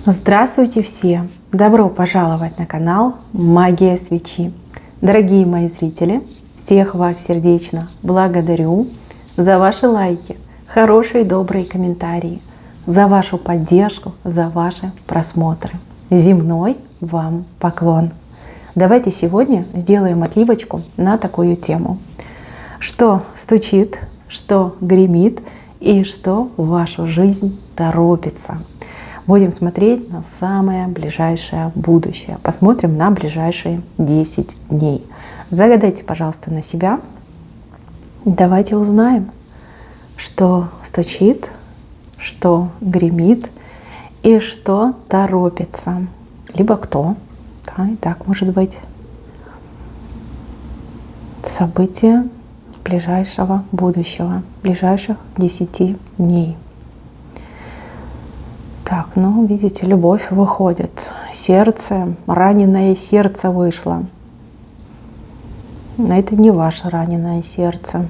Здравствуйте все! Добро пожаловать на канал Магия Свечи. Дорогие мои зрители, всех вас сердечно благодарю за ваши лайки, хорошие добрые комментарии, за вашу поддержку, за ваши просмотры. Земной вам поклон! Давайте сегодня сделаем отливочку на такую тему. Что стучит, что гремит и что в вашу жизнь торопится. Будем смотреть на самое ближайшее будущее. Посмотрим на ближайшие 10 дней. Загадайте, пожалуйста, на себя. Давайте узнаем, что стучит, что гремит и что торопится. Либо кто. Да, и так может быть. События ближайшего будущего, ближайших 10 дней. Так, ну, видите, любовь выходит. Сердце, раненое сердце вышло. Но это не ваше раненое сердце.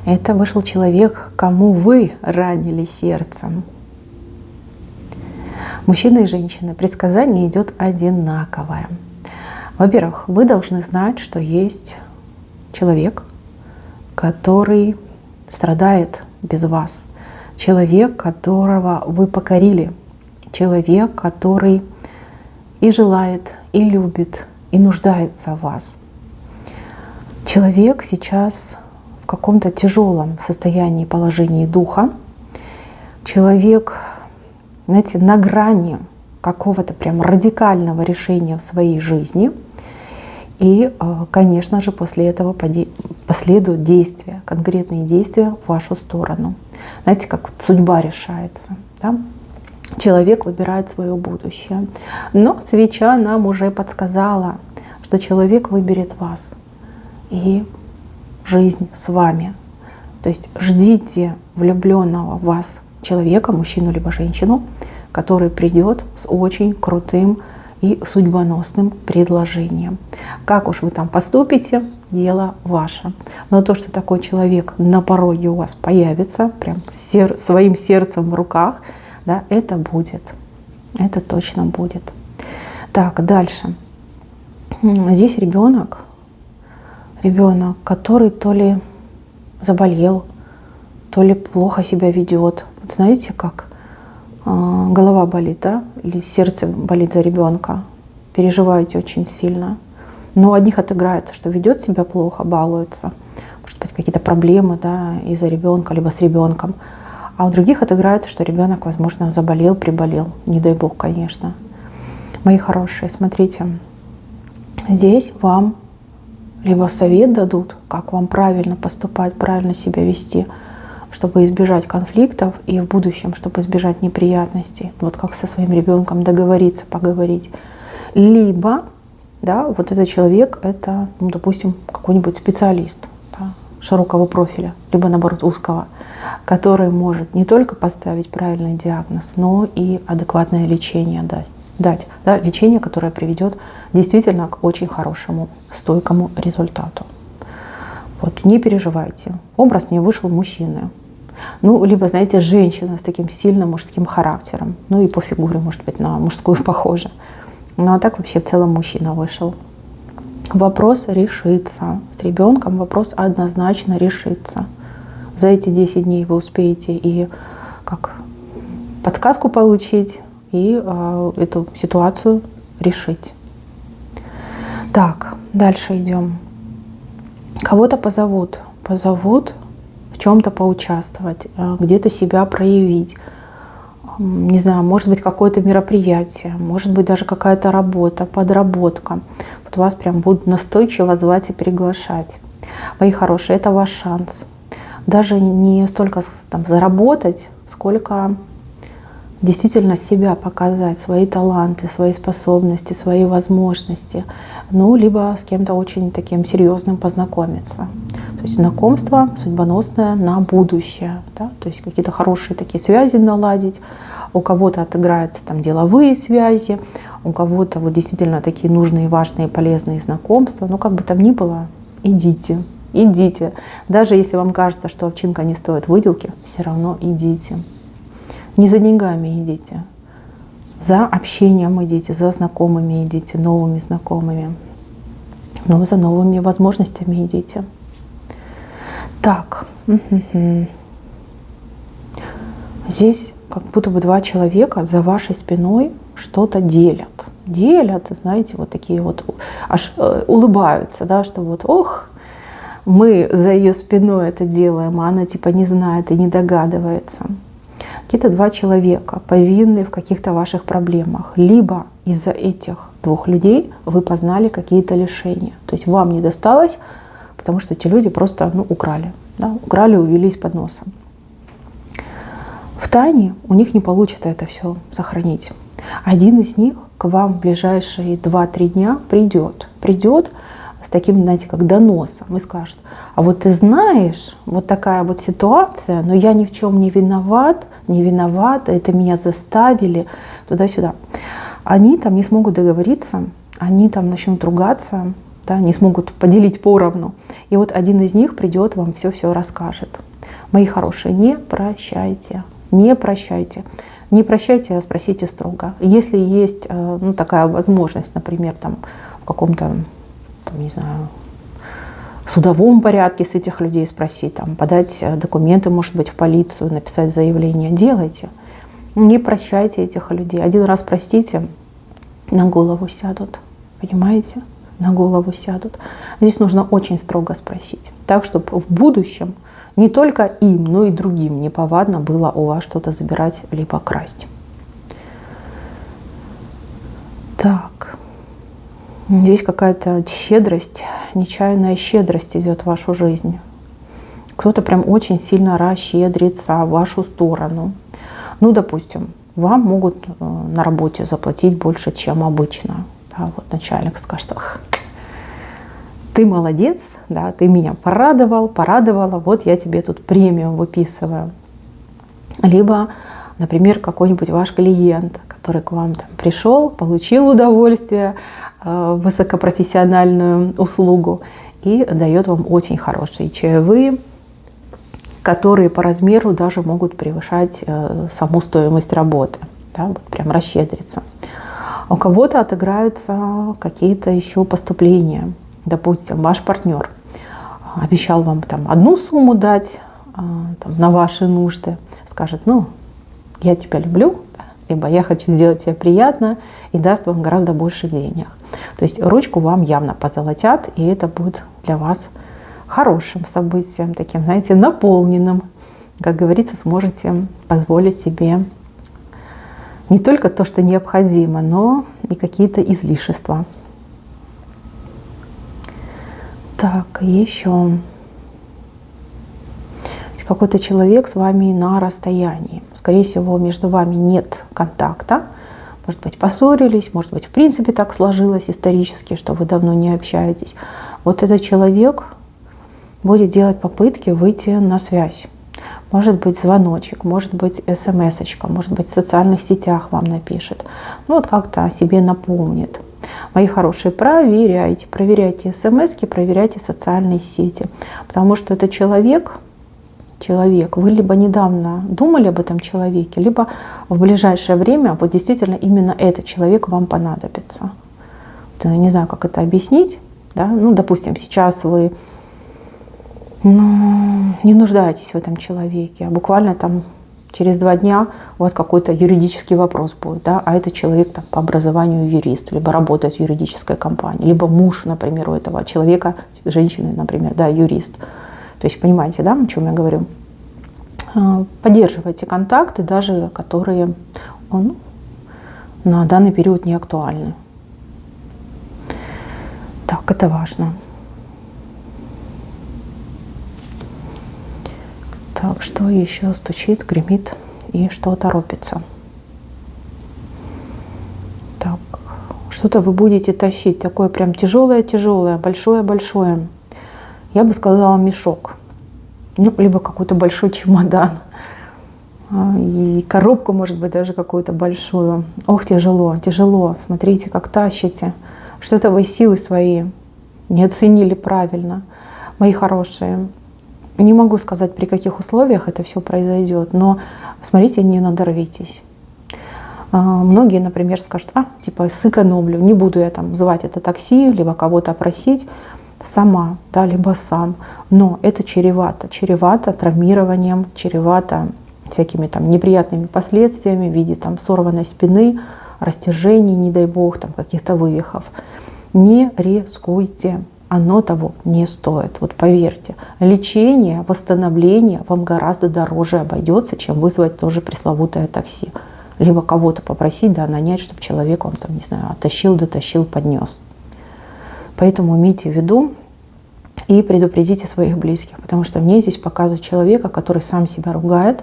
Это вышел человек, кому вы ранили сердцем. Мужчины и женщины, предсказание идет одинаковое. Во-первых, вы должны знать, что есть человек, который страдает без вас. Человек, которого вы покорили. Человек, который и желает, и любит, и нуждается в вас. Человек сейчас в каком-то тяжелом состоянии, положении духа. Человек, знаете, на грани какого-то прям радикального решения в своей жизни. И, конечно же, после этого последуют действия, конкретные действия в вашу сторону. Знаете, как судьба решается. Да? Человек выбирает свое будущее. Но свеча нам уже подсказала, что человек выберет вас и жизнь с вами. То есть ждите влюбленного в вас человека, мужчину либо женщину, который придет с очень крутым и судьбоносным предложением. Как уж вы там поступите, дело ваше. Но то, что такой человек на пороге у вас появится, прям своим сердцем в руках, да, это будет. Это точно будет. Так, дальше. Здесь ребенок, который то ли заболел, то ли плохо себя ведет. Вот знаете, как голова болит, да? Или сердце болит за ребенка. Переживаете очень сильно. Но у одних отыграется, что ведет себя плохо, балуется. Может быть, какие-то проблемы, да, из-за ребенка, либо с ребенком. А у других отыграется, что ребенок, возможно, заболел, приболел. Не дай бог, конечно. Мои хорошие, смотрите. Здесь вам либо совет дадут, как вам правильно поступать, правильно себя вести, чтобы избежать конфликтов и в будущем, чтобы избежать неприятностей. Вот как со своим ребенком договориться, поговорить. Либо, да, вот этот человек, это, ну, допустим, какой-нибудь специалист, да, широкого профиля, либо наоборот узкого, который может не только поставить правильный диагноз, но и адекватное лечение дать. Да, лечение, которое приведет действительно к очень хорошему, стойкому результату. Вот, не переживайте. Образ мне вышел мужчины. Ну, либо, знаете, женщина с таким сильным мужским характером. Ну и по фигуре, может быть, на мужскую похожа. Ну а так вообще в целом мужчина вышел. Вопрос решится. С ребенком вопрос однозначно решится. За эти 10 дней вы успеете и как подсказку получить, и эту ситуацию решить. Так, дальше идем. Кого-то позовут в чем-то поучаствовать, где-то себя проявить. Не знаю, может быть, какое-то мероприятие, может быть, даже какая-то работа, подработка. Вот вас прям будут настойчиво звать и приглашать. Мои хорошие, это ваш шанс. Даже не столько там заработать, сколько действительно себя показать, свои таланты, свои способности, свои возможности. Ну, либо с кем-то очень таким серьезным познакомиться. То есть знакомство судьбоносное на будущее. Да? То есть какие-то хорошие такие связи наладить. У кого-то отыграются там деловые связи, у кого-то вот действительно такие нужные, важные, полезные знакомства. Но как бы там ни было, идите. Даже если вам кажется, что овчинка не стоит выделки, все равно идите. Не за деньгами идите. За общением идите, за знакомыми идите, новыми знакомыми. Но за новыми возможностями идите. Так. Здесь как будто бы два человека за вашей спиной что-то делят. Делят, знаете, вот такие вот, аж улыбаются, да, что вот, ох, мы за ее спиной это делаем, а она типа не знает и не догадывается. Какие-то два человека повинны в каких-то ваших проблемах. Либо из-за этих двух людей вы познали какие-то лишения. То есть вам не досталось, потому что эти люди просто украли. Да? Украли, увели из-под носа. В тайне у них не получится это все сохранить. Один из них к вам в ближайшие 2-3 дня придет. Придет с таким, знаете, как доносом и скажет: а вот ты знаешь, вот такая вот ситуация, но я ни в чем не виноват, не виновата, это меня заставили, туда-сюда. Они там не смогут договориться, они там начнут ругаться, да, не смогут поделить поровну. И вот один из них придет, вам все расскажет. Мои хорошие, не прощайте, не прощайте. Не прощайте, а спросите строго. Если есть такая возможность, например, там, в каком-то, не знаю, судовом порядке с этих людей спросить, там, подать документы, может быть, в полицию, написать заявление, делайте. Не прощайте этих людей. Один раз простите, на голову сядут. Понимаете? На голову сядут. Здесь нужно очень строго спросить. Так, чтобы в будущем не только им, но и другим неповадно было у вас что-то забирать либо красть. Так. Здесь какая-то щедрость, нечаянная щедрость идет в вашу жизнь. Кто-то прям очень сильно расщедрится в вашу сторону. Ну, допустим, вам могут на работе заплатить больше, чем обычно. Да, вот начальник скажет: ах, ты молодец, да, ты меня порадовала, вот я тебе тут премию выписываю. Либо, например, какой-нибудь ваш клиент, который к вам там пришел, получил удовольствие, высокопрофессиональную услугу и дает вам очень хорошие чаевые, которые по размеру даже могут превышать саму стоимость работы. Да, вот прям расщедриться. У кого-то отыграются какие-то еще поступления. Допустим, ваш партнер обещал вам там одну сумму дать там, на ваши нужды, скажет: ну, я тебя люблю, либо я хочу сделать тебе приятно, и даст вам гораздо больше денег. То есть ручку вам явно позолотят, и это будет для вас хорошим событием, таким, знаете, наполненным. Как говорится, сможете позволить себе не только то, что необходимо, но и какие-то излишества. Так, еще. Какой-то человек с вами на расстоянии. Скорее всего, между вами нет контакта. Может быть, поссорились, может быть, в принципе так сложилось исторически, что вы давно не общаетесь. Вот этот человек будет делать попытки выйти на связь. Может быть, звоночек, может быть, смс-очка, может быть, в социальных сетях вам напишет. Ну, вот как-то о себе напомнит. Мои хорошие, проверяйте смс-ки, проверяйте социальные сети. Потому что это человек, вы либо недавно думали об этом человеке, либо в ближайшее время вот действительно именно этот человек вам понадобится. Вот, не знаю, как это объяснить. Да? Ну, допустим, сейчас вы не нуждаетесь в этом человеке, а буквально там через 2 дня у вас какой-то юридический вопрос будет, да, а этот человек там, по образованию юрист, либо работает в юридической компании, либо муж, например, у этого человека, женщины, например, да, юрист. То есть понимаете, да, о чем я говорю? Поддерживайте контакты, даже которые на данный период не актуальны. Так, это важно. Так, что еще стучит, гремит и что торопится? Так, что-то вы будете тащить, такое прям тяжелое, большое. Я бы сказала, мешок. Ну, либо какой-то большой чемодан. И коробку, может быть, даже какую-то большую. Ох, тяжело. Смотрите, как тащите. Что-то вы силы свои не оценили правильно. Мои хорошие, не могу сказать, при каких условиях это все произойдет, но смотрите, не надорвитесь. Многие, например, скажут, типа сэкономлю, не буду я там звать это такси, либо кого-то просить сама, да, либо сам. Но это чревато травмированием, чревато всякими там неприятными последствиями в виде там сорванной спины, растяжений, не дай бог, там каких-то вывихов. Не рискуйте, оно того не стоит. Вот поверьте, лечение, восстановление вам гораздо дороже обойдется, чем вызвать тоже пресловутое такси. Либо кого-то попросить, да, нанять, чтобы человек вам там, не знаю, оттащил, дотащил, поднес. Поэтому имейте в виду и предупредите своих близких, потому что мне здесь показывают человека, который сам себя ругает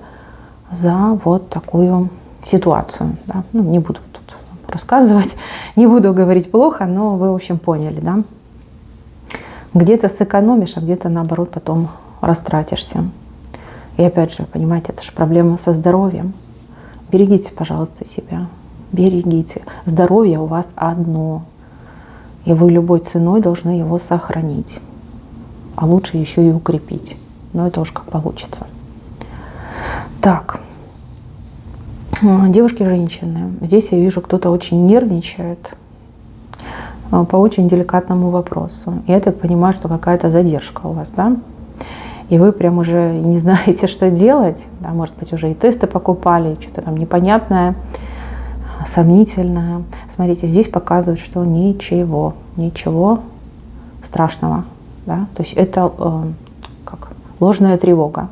за вот такую ситуацию. Да? Ну, не буду тут рассказывать, не буду говорить плохо, но вы, в общем, поняли, да? Где-то сэкономишь, а где-то, наоборот, потом растратишься. И опять же, понимаете, это же проблема со здоровьем. Берегите, пожалуйста, себя. Берегите. Здоровье у вас одно. И вы любой ценой должны его сохранить. А лучше еще и укрепить. Но это уж как получится. Так. Девушки-женщины. Здесь я вижу, кто-то очень нервничает по очень деликатному вопросу. Я так понимаю, что какая-то задержка у вас, да? И вы прям уже не знаете, что делать. Да, может быть, уже и тесты покупали, что-то там непонятное, сомнительное. Смотрите, здесь показывают, что ничего страшного. Да? То есть это как ложная тревога.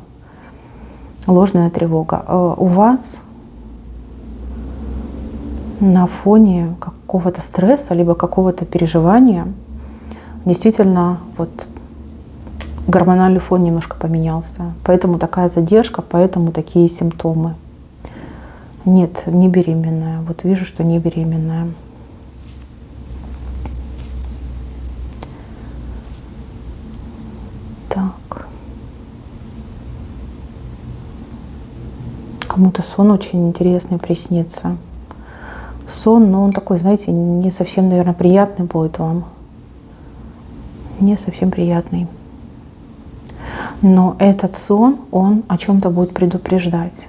Ложная тревога. У вас на фоне какого-то стресса, либо какого-то переживания действительно вот гормональный фон немножко поменялся. Поэтому такая задержка, поэтому такие симптомы. Нет, не беременная. Вот вижу, что не беременная. Так. Кому-то сон очень интересный приснится. Сон, но он такой, знаете, не совсем, наверное, приятный будет вам. Не совсем приятный. Но этот сон, он о чем-то будет предупреждать.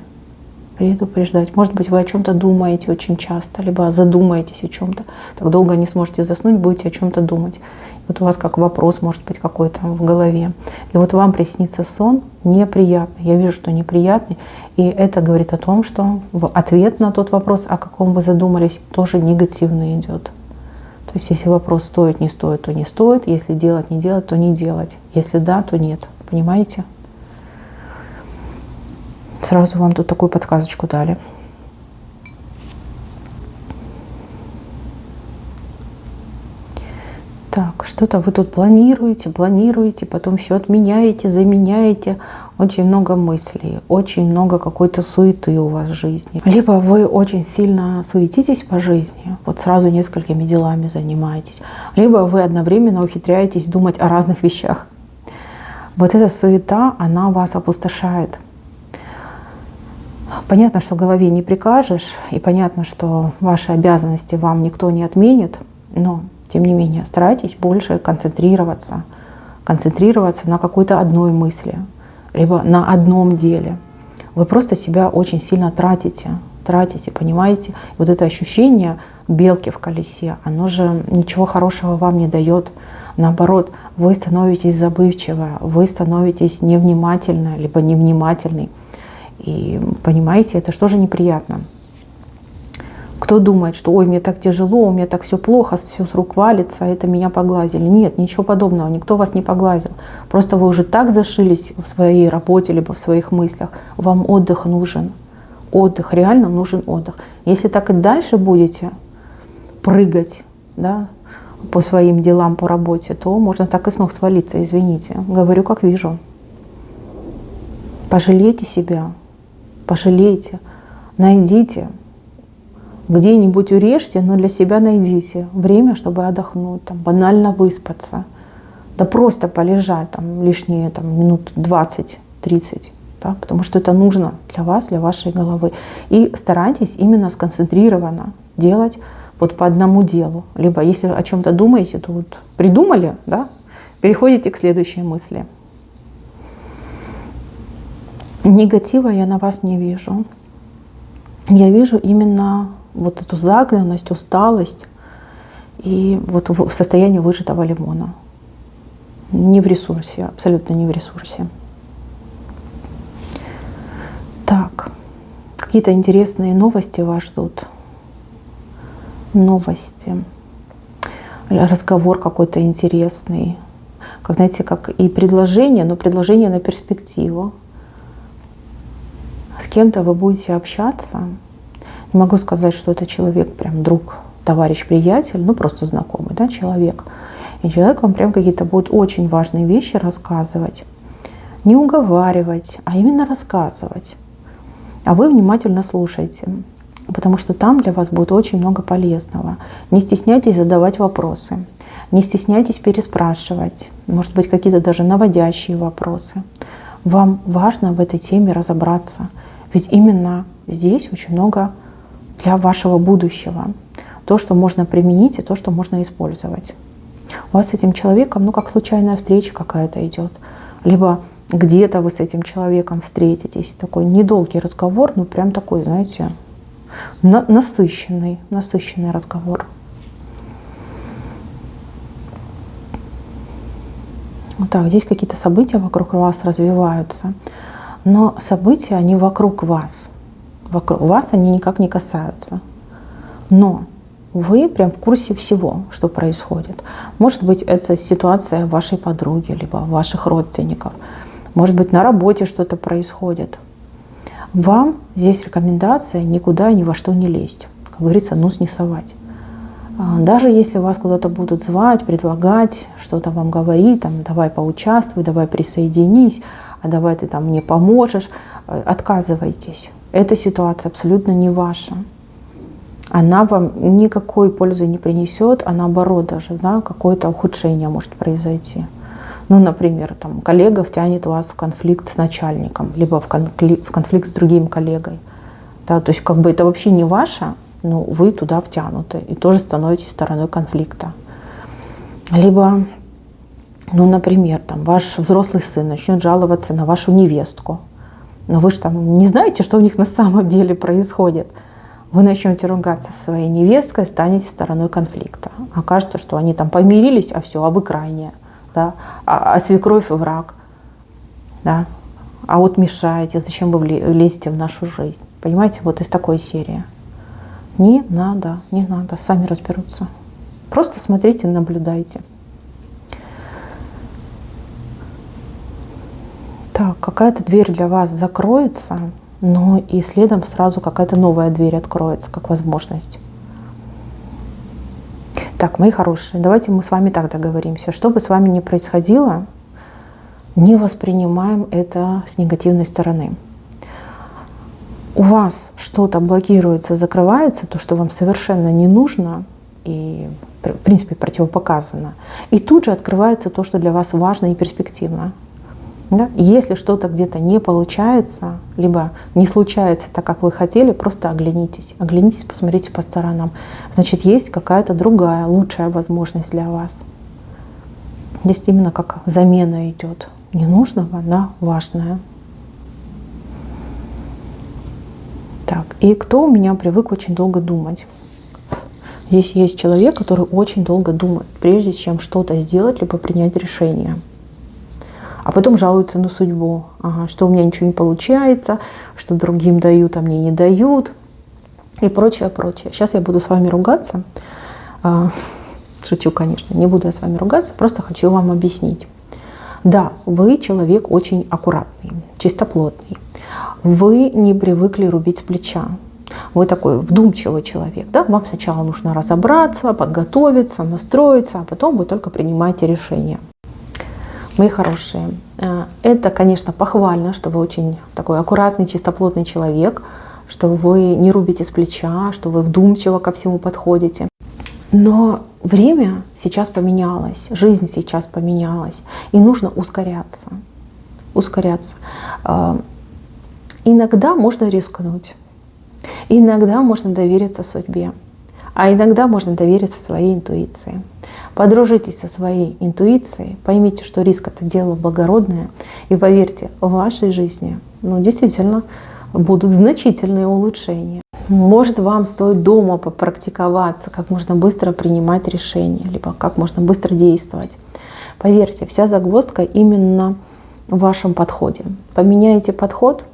Может быть, вы о чем-то думаете очень часто, либо задумаетесь о чем-то. Так долго не сможете заснуть, будете о чем-то думать. Вот у вас как вопрос может быть какой-то в голове. И вот вам приснится сон неприятный. Я вижу, что неприятный. И это говорит о том, что ответ на тот вопрос, о каком вы задумались, тоже негативный идет. То есть если вопрос стоит, не стоит, то не стоит. Если делать, не делать, то не делать. Если да, то нет. Понимаете? Сразу вам тут такую подсказочку дали. Так, что-то вы тут планируете, потом все отменяете, заменяете. Очень много мыслей, очень много какой-то суеты у вас в жизни. Либо вы очень сильно суетитесь по жизни, вот сразу несколькими делами занимаетесь. Либо вы одновременно ухитряетесь думать о разных вещах. Вот эта суета, она вас опустошает. Понятно, что голове не прикажешь, и понятно, что ваши обязанности вам никто не отменит, но, тем не менее, старайтесь больше концентрироваться на какой-то одной мысли, либо на одном деле. Вы просто себя очень сильно тратите, понимаете? Вот это ощущение белки в колесе, оно же ничего хорошего вам не дает. Наоборот, вы становитесь забывчивы, вы становитесь невнимательны, либо невнимательный. И понимаете, это же тоже неприятно. Кто думает, что ой, мне так тяжело, у меня так все плохо, все с рук валится, это меня поглазили. Нет, ничего подобного, никто вас не поглазил. Просто вы уже так зашились в своей работе, либо в своих мыслях. Вам отдых нужен. Отдых, реально нужен отдых. Если так и дальше будете прыгать, да, по своим делам, по работе, то можно так и с ног свалиться, извините. Говорю, как вижу. Пожалейте себя, пожалейте, найдите, где-нибудь урежьте, но для себя найдите время, чтобы отдохнуть, там, банально выспаться, да просто полежать там, лишние там, минут 20-30, да, потому что это нужно для вас, для вашей головы. И старайтесь именно сконцентрированно делать вот по одному делу. Либо если о чем-то думаете, то вот придумали, да, переходите к следующей мысли. Негатива я на вас не вижу. Я вижу именно вот эту загнанность, усталость и вот в состоянии выжатого лимона. Не в ресурсе, абсолютно не в ресурсе. Так, какие-то интересные новости вас ждут. Новости. Разговор какой-то интересный. Как, знаете, как и предложение, но предложение на перспективу. С кем-то вы будете общаться. Не могу сказать, что это человек, прям друг, товарищ, приятель, ну просто знакомый, да, человек. И человек вам прям какие-то будут очень важные вещи рассказывать. Не уговаривать, а именно рассказывать. А вы внимательно слушайте, потому что там для вас будет очень много полезного. Не стесняйтесь задавать вопросы, не стесняйтесь переспрашивать, может быть, какие-то даже наводящие вопросы. Вам важно в этой теме разобраться, ведь именно здесь очень много для вашего будущего. То, что можно применить, и то, что можно использовать. У вас с этим человеком, ну, как случайная встреча какая-то идет, либо где-то вы с этим человеком встретитесь. Такой недолгий разговор, но прям такой, знаете, насыщенный разговор. Вот так, здесь какие-то события вокруг вас развиваются, но события, они вокруг вас. Вокруг вас они никак не касаются. Но вы прям в курсе всего, что происходит. Может быть, это ситуация вашей подруги, либо ваших родственников. Может быть, на работе что-то происходит. Вам здесь рекомендация никуда и ни во что не лезть. Как говорится, нос не совать. Даже если вас куда-то будут звать, предлагать, что-то вам говорить, там, давай поучаствуй, давай присоединись, а давай ты там мне поможешь, отказывайтесь. Эта ситуация абсолютно не ваша. Она вам никакой пользы не принесет, а наоборот даже, да, какое-то ухудшение может произойти. Ну, например, там, коллега втянет вас в конфликт с начальником, либо в конфликт с другим коллегой. Да, то есть как бы это вообще не ваше, но вы туда втянуты и тоже становитесь стороной конфликта. Либо, ну, например, там, ваш взрослый сын начнет жаловаться на вашу невестку, но вы же там не знаете, что у них на самом деле происходит. Вы начнете ругаться со своей невесткой, станете стороной конфликта. Окажется, что они там помирились, а все, а вы крайняя. Да? А свекровь враг. Да? А вот мешаете, зачем вы лезете в нашу жизнь? Понимаете, вот из такой серии. Не надо, сами разберутся. Просто смотрите, наблюдайте. Так, какая-то дверь для вас закроется, но и следом сразу какая-то новая дверь откроется, как возможность. Так, мои хорошие, давайте мы с вами так договоримся. Что бы с вами ни происходило, не воспринимаем это с негативной стороны. У вас что-то блокируется, закрывается, то, что вам совершенно не нужно и, в принципе, противопоказано. И тут же открывается то, что для вас важно и перспективно. Да? Если что-то где-то не получается, либо не случается так, как вы хотели, просто оглянитесь. Оглянитесь, посмотрите по сторонам. Значит, есть какая-то другая, лучшая возможность для вас. Здесь именно как замена идет ненужного на важное. Так, и кто у меня привык очень долго думать? Здесь есть человек, который очень долго думает, прежде чем что-то сделать, либо принять решение. А потом жалуются на судьбу, что у меня ничего не получается, что другим дают, а мне не дают, и прочее, прочее. Сейчас я буду с вами ругаться. Шучу, конечно, не буду я с вами ругаться, просто хочу вам объяснить. Да, вы человек очень аккуратный, чистоплотный. Вы не привыкли рубить с плеча. Вы такой вдумчивый человек. Да? Вам сначала нужно разобраться, подготовиться, настроиться, а потом вы только принимаете решение. Мои хорошие, это, конечно, похвально, что вы очень такой аккуратный, чистоплотный человек, что вы не рубите с плеча, что вы вдумчиво ко всему подходите. Но время сейчас поменялось, жизнь сейчас поменялась, и нужно ускоряться. Ускоряться. Иногда можно рискнуть, иногда можно довериться судьбе, а иногда можно довериться своей интуиции. Подружитесь со своей интуицией, поймите, что риск — это дело благородное, и поверьте, в вашей жизни действительно будут значительные улучшения. Может, вам стоит дома попрактиковаться, как можно быстро принимать решения, либо как можно быстро действовать. Поверьте, вся загвоздка именно в вашем подходе. Поменяете подход,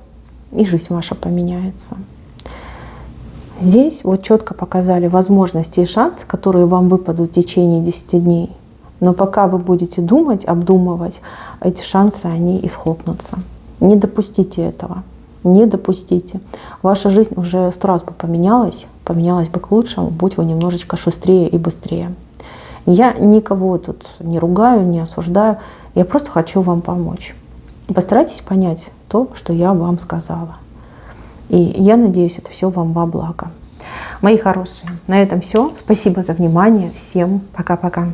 и жизнь ваша поменяется. Здесь вот четко показали возможности и шансы, которые вам выпадут в течение 10 дней. Но пока вы будете думать, обдумывать, эти шансы, они исхлопнутся. Не допустите этого. Не допустите. Ваша жизнь уже 100 раз бы поменялась бы к лучшему, будь вы немножечко шустрее и быстрее. Я никого тут не ругаю, не осуждаю. Я просто хочу вам помочь. Постарайтесь понять то, что я вам сказала. И я надеюсь, это все вам во благо. Мои хорошие, на этом все. Спасибо за внимание. Всем пока-пока.